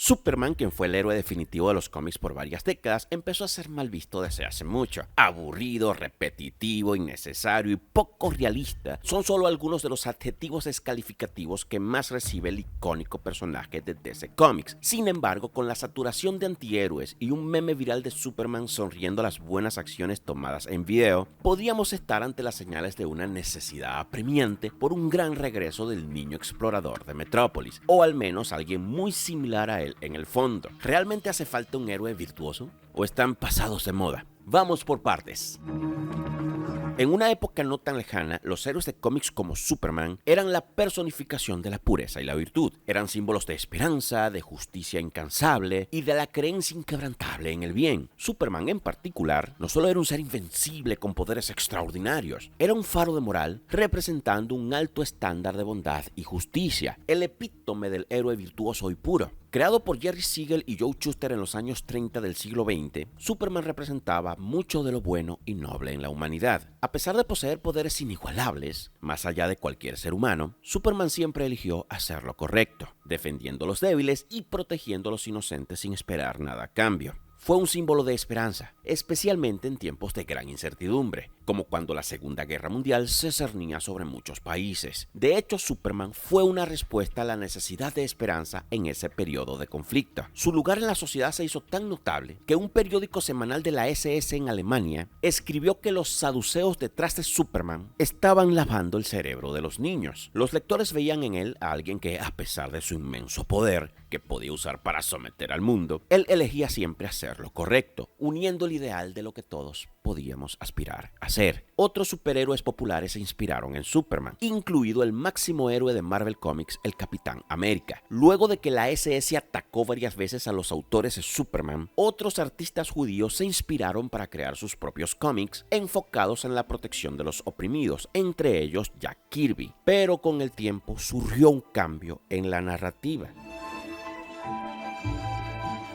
Superman, quien fue el héroe definitivo de los cómics por varias décadas, empezó a ser mal visto desde hace mucho. Aburrido, repetitivo, innecesario y poco realista son solo algunos de los adjetivos descalificativos que más recibe el icónico personaje de DC Comics. Sin embargo, con la saturación de antihéroes y un meme viral de Superman sonriendo a las buenas acciones tomadas en video, podríamos estar ante las señales de una necesidad apremiante por un gran regreso del niño explorador de Metrópolis, o al menos alguien muy similar a él en el fondo. ¿Realmente hace falta un héroe virtuoso? ¿O están pasados de moda? Vamos por partes. En una época no tan lejana, los héroes de cómics como Superman eran la personificación de la pureza y la virtud. Eran símbolos de esperanza, de justicia incansable y de la creencia inquebrantable en el bien. Superman en particular no solo era un ser invencible con poderes extraordinarios, era un faro de moral representando un alto estándar de bondad y justicia, el epítome del héroe virtuoso y puro. Creado por Jerry Siegel y Joe Shuster en los años 30 del siglo XX, Superman representaba mucho de lo bueno y noble en la humanidad. A pesar de poseer poderes inigualables, más allá de cualquier ser humano, Superman siempre eligió hacer lo correcto, defendiendo a los débiles y protegiendo a los inocentes sin esperar nada a cambio. Fue un símbolo de esperanza, especialmente en tiempos de gran incertidumbre, como cuando la Segunda Guerra Mundial se cernía sobre muchos países. De hecho, Superman fue una respuesta a la necesidad de esperanza en ese periodo de conflicto. Su lugar en la sociedad se hizo tan notable que un periódico semanal de la SS en Alemania escribió que los saduceos detrás de Superman estaban lavando el cerebro de los niños. Los lectores veían en él a alguien que, a pesar de su inmenso poder, que podía usar para someter al mundo, él elegía siempre hacer lo correcto, uniendo el ideal de lo que todos podíamos aspirar a ser. Otros superhéroes populares se inspiraron en Superman, incluido el máximo héroe de Marvel Comics, el Capitán América. Luego de que la SS atacó varias veces a los autores de Superman, otros artistas judíos se inspiraron para crear sus propios cómics enfocados en la protección de los oprimidos, entre ellos Jack Kirby. Pero con el tiempo surgió un cambio en la narrativa.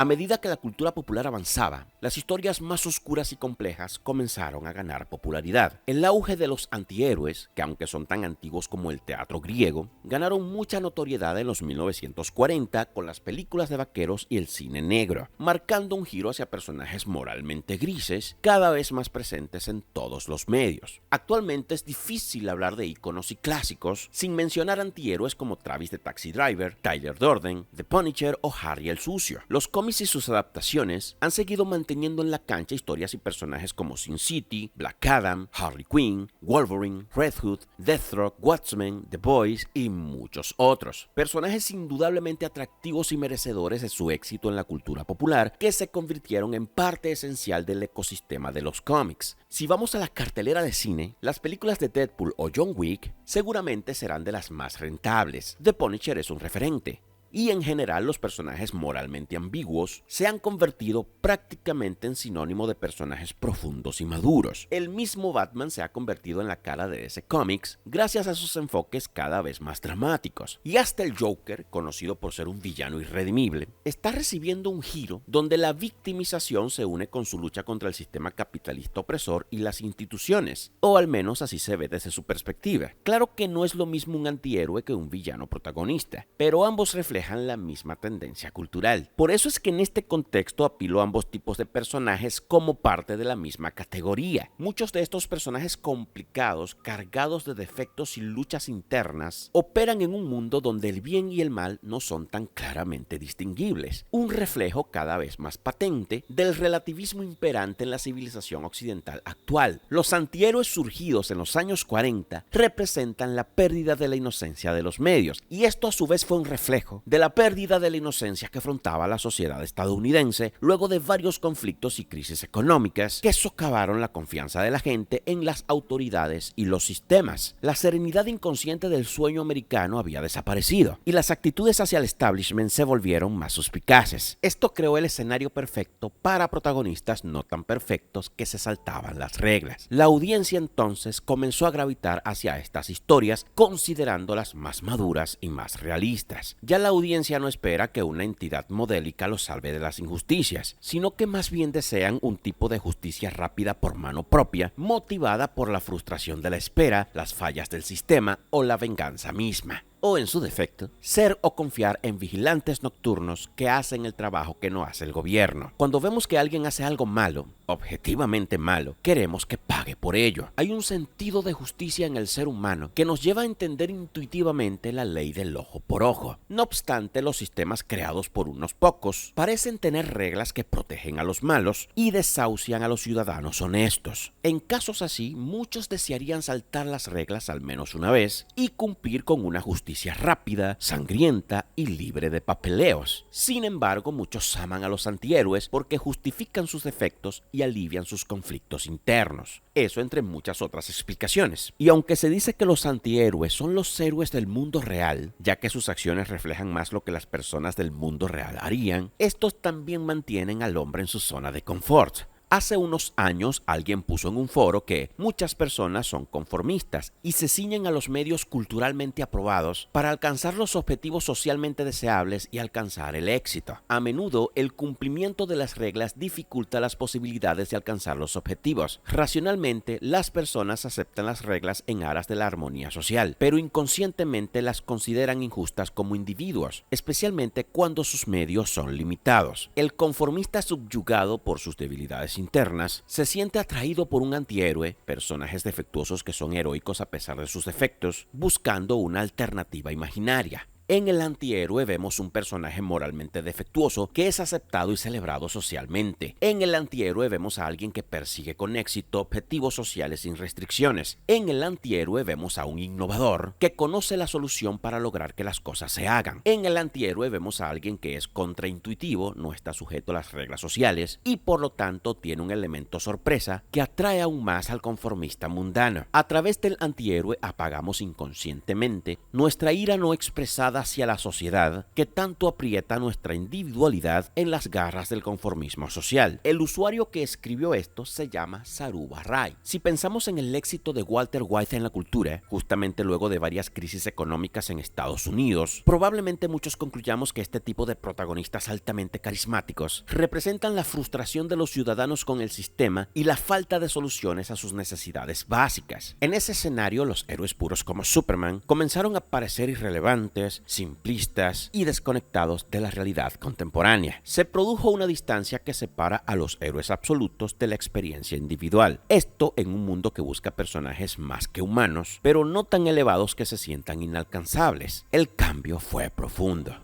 A medida que la cultura popular avanzaba, las historias más oscuras y complejas comenzaron a ganar popularidad. El auge de los antihéroes, que aunque son tan antiguos como el teatro griego, ganaron mucha notoriedad en los 1940 con las películas de vaqueros y el cine negro, marcando un giro hacia personajes moralmente grises, cada vez más presentes en todos los medios. Actualmente es difícil hablar de íconos y clásicos sin mencionar antihéroes como Travis the Taxi Driver, Tyler Durden, The Punisher o Harry el Sucio. Los cómics y sus adaptaciones han seguido manteniendo en la cancha historias y personajes como Sin City, Black Adam, Harley Quinn, Wolverine, Red Hood, Deathstroke, Watchmen, The Boys y muchos otros. Personajes indudablemente atractivos y merecedores de su éxito en la cultura popular que se convirtieron en parte esencial del ecosistema de los cómics. Si vamos a la cartelera de cine, las películas de Deadpool o John Wick seguramente serán de las más rentables. The Punisher es un referente. Y en general los personajes moralmente ambiguos se han convertido prácticamente en sinónimo de personajes profundos y maduros. El mismo Batman se ha convertido en la cara de DC Comics gracias a sus enfoques cada vez más dramáticos. Y hasta el Joker, conocido por ser un villano irredimible, está recibiendo un giro donde la victimización se une con su lucha contra el sistema capitalista opresor y las instituciones, o al menos así se ve desde su perspectiva. Claro que no es lo mismo un antihéroe que un villano protagonista, pero ambos reflejan la misma tendencia cultural. Por eso es que en este contexto apilo a ambos tipos de personajes como parte de la misma categoría. Muchos de estos personajes complicados, cargados de defectos y luchas internas, operan en un mundo donde el bien y el mal no son tan claramente distinguibles, un reflejo cada vez más patente del relativismo imperante en la civilización occidental actual. Los antihéroes surgidos en los años 40 representan la pérdida de la inocencia de los medios, y esto a su vez fue un reflejo de la pérdida de la inocencia que afrontaba la sociedad estadounidense luego de varios conflictos y crisis económicas que socavaron la confianza de la gente en las autoridades y los sistemas. La serenidad inconsciente del sueño americano había desaparecido y las actitudes hacia el establishment se volvieron más suspicaces. Esto creó el escenario perfecto para protagonistas no tan perfectos que se saltaban las reglas. La audiencia entonces comenzó a gravitar hacia estas historias considerándolas más maduras y más realistas. Ya la audiencia no espera que una entidad modélica los salve de las injusticias, sino que más bien desean un tipo de justicia rápida por mano propia, motivada por la frustración de la espera, las fallas del sistema o la venganza misma. o en su defecto, ser o confiar en vigilantes nocturnos que hacen el trabajo que no hace el gobierno. Cuando vemos que alguien hace algo malo, objetivamente malo, queremos que pague por ello. Hay un sentido de justicia en el ser humano que nos lleva a entender intuitivamente la ley del ojo por ojo. No obstante, los sistemas creados por unos pocos parecen tener reglas que protegen a los malos y desahucian a los ciudadanos honestos. En casos así, muchos desearían saltar las reglas al menos una vez y cumplir con una justicia rápida, sangrienta y libre de papeleos. Sin embargo, muchos aman a los antihéroes porque justifican sus defectos y alivian sus conflictos internos. Eso entre muchas otras explicaciones. Y aunque se dice que los antihéroes son los héroes del mundo real, ya que sus acciones reflejan más lo que las personas del mundo real harían, estos también mantienen al hombre en su zona de confort. Hace unos años alguien puso en un foro que muchas personas son conformistas y se ciñen a los medios culturalmente aprobados para alcanzar los objetivos socialmente deseables y alcanzar el éxito. A menudo el cumplimiento de las reglas dificulta las posibilidades de alcanzar los objetivos. Racionalmente, las personas aceptan las reglas en aras de la armonía social, pero inconscientemente las consideran injustas como individuos, especialmente cuando sus medios son limitados. El conformista subyugado por sus debilidades internas se siente atraído por un antihéroe, personajes defectuosos que son heroicos a pesar de sus defectos, buscando una alternativa imaginaria. En el antihéroe vemos un personaje moralmente defectuoso que es aceptado y celebrado socialmente. En el antihéroe vemos a alguien que persigue con éxito objetivos sociales sin restricciones. En el antihéroe vemos a un innovador que conoce la solución para lograr que las cosas se hagan. En el antihéroe vemos a alguien que es contraintuitivo, no está sujeto a las reglas sociales y por lo tanto tiene un elemento sorpresa que atrae aún más al conformista mundano. A través del antihéroe apagamos inconscientemente nuestra ira no expresada hacia la sociedad que tanto aprieta nuestra individualidad en las garras del conformismo social. El usuario que escribió esto se llama Saruba Rai. Si pensamos en el éxito de Walter White en la cultura, justamente luego de varias crisis económicas en Estados Unidos, probablemente muchos concluyamos que este tipo de protagonistas altamente carismáticos representan la frustración de los ciudadanos con el sistema y la falta de soluciones a sus necesidades básicas. En ese escenario, los héroes puros como Superman comenzaron a parecer irrelevantes, simplistas y desconectados de la realidad contemporánea. Se produjo una distancia que separa a los héroes absolutos de la experiencia individual. Esto en un mundo que busca personajes más que humanos, pero no tan elevados que se sientan inalcanzables. El cambio fue profundo.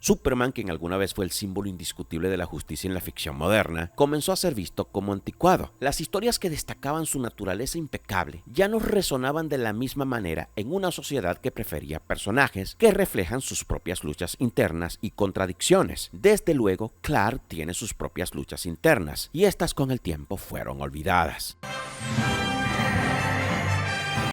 Superman, quien alguna vez fue el símbolo indiscutible de la justicia en la ficción moderna, comenzó a ser visto como anticuado. Las historias que destacaban su naturaleza impecable ya no resonaban de la misma manera en una sociedad que prefería personajes que reflejan sus propias luchas internas y contradicciones. Desde luego, Clark tiene sus propias luchas internas, y estas con el tiempo fueron olvidadas.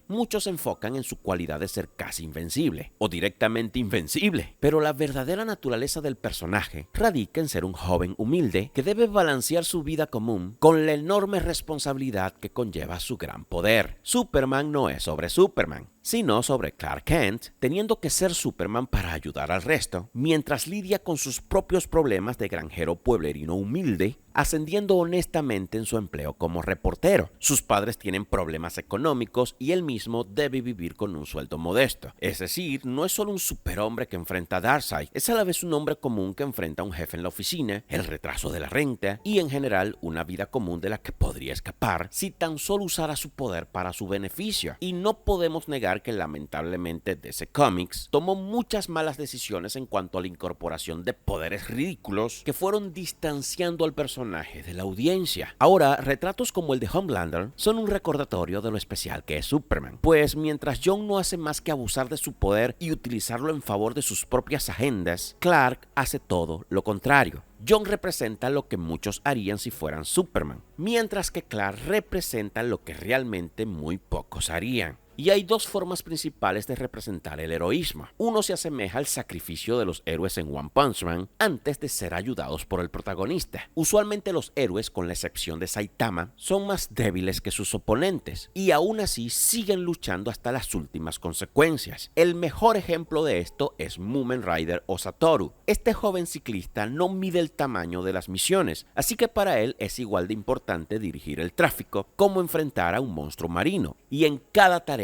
Muchos se enfocan en su cualidad de ser casi invencible o directamente invencible, pero la verdadera naturaleza del personaje radica en ser un joven humilde que debe balancear su vida común con la enorme responsabilidad que conlleva su gran poder. Superman no es sobre Superman, sino sobre Clark Kent, teniendo que ser Superman para ayudar al resto, mientras lidia con sus propios problemas de granjero pueblerino humilde, ascendiendo honestamente en su empleo como reportero. Sus padres tienen problemas económicos y él mismo debe vivir con un sueldo modesto. Es decir, no es solo un superhombre que enfrenta a Darkseid, es a la vez un hombre común que enfrenta a un jefe en la oficina, el retraso de la renta y en general una vida común de la que podría escapar si tan solo usara su poder para su beneficio. Y no podemos negar que lamentablemente DC Comics tomó muchas malas decisiones en cuanto a la incorporación de poderes ridículos que fueron distanciando al personaje de la audiencia. Ahora, retratos como el de Homelander son un recordatorio de lo especial que es Superman, pues mientras Jon no hace más que abusar de su poder y utilizarlo en favor de sus propias agendas, Clark hace todo lo contrario. Jon representa lo que muchos harían si fueran Superman, mientras que Clark representa lo que realmente muy pocos harían. Y hay dos formas principales de representar el heroísmo. Uno se asemeja al sacrificio de los héroes en One Punch Man antes de ser ayudados por el protagonista. Usualmente los héroes, con la excepción de Saitama, son más débiles que sus oponentes y aún así siguen luchando hasta las últimas consecuencias. El mejor ejemplo de esto es Mumen Rider o Satoru. Este joven ciclista no mide el tamaño de las misiones, así que para él es igual de importante dirigir el tráfico como enfrentar a un monstruo marino, y en cada tarea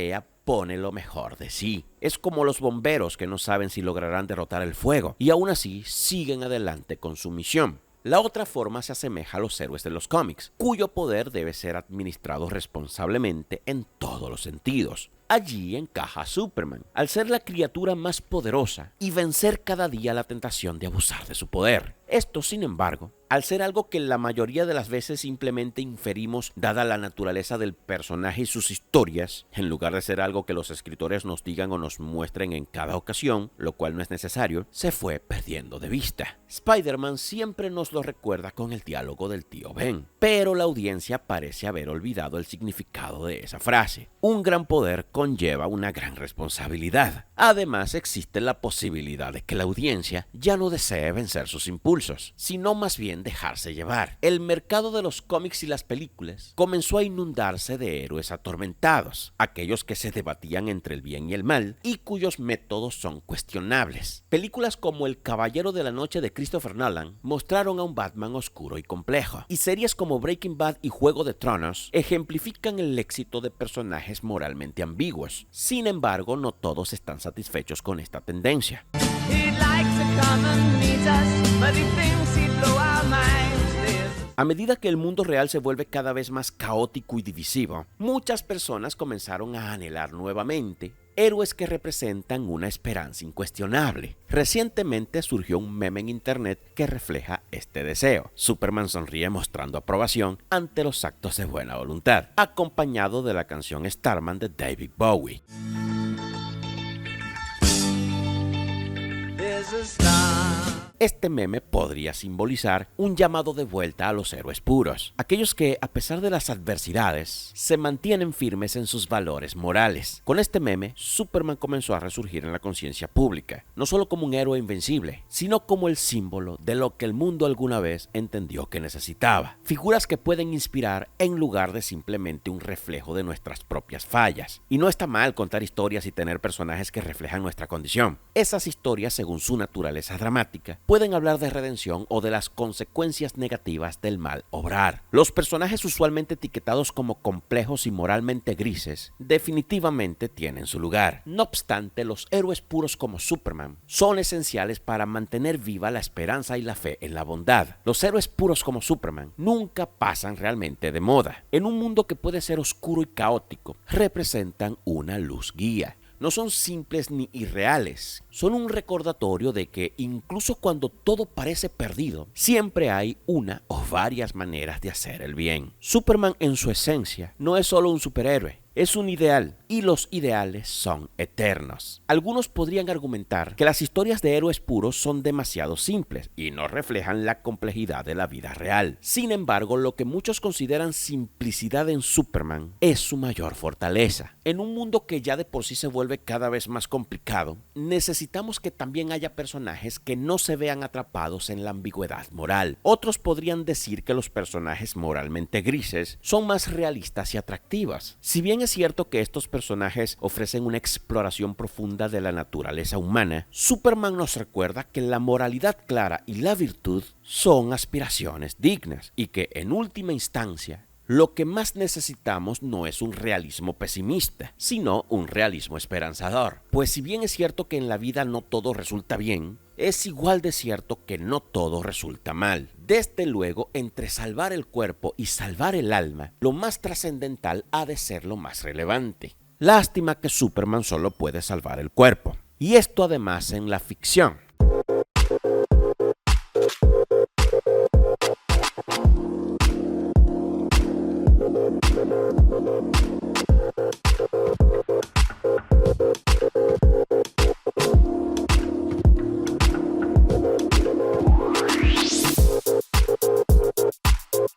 pone lo mejor de sí. Es como los bomberos que no saben si lograrán derrotar el fuego y aún así siguen adelante con su misión. La otra forma se asemeja a los héroes de los cómics, cuyo poder debe ser administrado responsablemente en todos los sentidos. Allí encaja Superman, al ser la criatura más poderosa y vencer cada día la tentación de abusar de su poder. Esto, sin embargo, al ser algo que la mayoría de las veces simplemente inferimos dada la naturaleza del personaje y sus historias, en lugar de ser algo que los escritores nos digan o nos muestren en cada ocasión, lo cual no es necesario, se fue perdiendo de vista. Spider-Man siempre nos lo recuerda con el diálogo del tío Ben, pero la audiencia parece haber olvidado el significado de esa frase. Un gran poder conlleva una gran responsabilidad. Además, existe la posibilidad de que la audiencia ya no desee vencer sus impulsos, sino más bien dejarse llevar. El mercado de los cómics y las películas comenzó a inundarse de héroes atormentados, aquellos que se debatían entre el bien y el mal y cuyos métodos son cuestionables. Películas como El Caballero de la Noche de Christopher Nolan mostraron a un Batman oscuro y complejo, y series como Breaking Bad y Juego de Tronos ejemplifican el éxito de personajes moralmente ambiguos. Sin embargo, no todos están satisfechos con esta tendencia. A medida que el mundo real se vuelve cada vez más caótico y divisivo, muchas personas comenzaron a anhelar nuevamente héroes que representan una esperanza incuestionable. Recientemente surgió un meme en internet que refleja este deseo. Superman sonríe mostrando aprobación ante los actos de buena voluntad, acompañado de la canción Starman de David Bowie. Este meme podría simbolizar un llamado de vuelta a los héroes puros, aquellos que, a pesar de las adversidades, se mantienen firmes en sus valores morales. Con este meme, Superman comenzó a resurgir en la conciencia pública, no solo como un héroe invencible, sino como el símbolo de lo que el mundo alguna vez entendió que necesitaba. Figuras que pueden inspirar en lugar de simplemente un reflejo de nuestras propias fallas. Y no está mal contar historias y tener personajes que reflejan nuestra condición. Esas historias, según su naturaleza dramática, pueden hablar de redención o de las consecuencias negativas del mal obrar. Los personajes usualmente etiquetados como complejos y moralmente grises definitivamente tienen su lugar. No obstante, los héroes puros como Superman son esenciales para mantener viva la esperanza y la fe en la bondad. Los héroes puros como Superman nunca pasan realmente de moda. En un mundo que puede ser oscuro y caótico, representan una luz guía. No son simples ni irreales, son un recordatorio de que incluso cuando todo parece perdido, siempre hay una o varias maneras de hacer el bien. Superman en su esencia no es solo un superhéroe, es un ideal, y los ideales son eternos. Algunos podrían argumentar que las historias de héroes puros son demasiado simples y no reflejan la complejidad de la vida real. Sin embargo, lo que muchos consideran simplicidad en Superman es su mayor fortaleza. En un mundo que ya de por sí se vuelve cada vez más complicado, necesitamos que también haya personajes que no se vean atrapados en la ambigüedad moral. Otros podrían decir que los personajes moralmente grises son más realistas y atractivos. Si bien es cierto que estos personajes ofrecen una exploración profunda de la naturaleza humana, Superman nos recuerda que la moralidad clara y la virtud son aspiraciones dignas y que, en última instancia, lo que más necesitamos no es un realismo pesimista, sino un realismo esperanzador. Pues si bien es cierto que en la vida no todo resulta bien, es igual de cierto que no todo resulta mal. Desde luego, entre salvar el cuerpo y salvar el alma, lo más trascendental ha de ser lo más relevante. Lástima que Superman solo puede salvar el cuerpo. Y esto además en la ficción.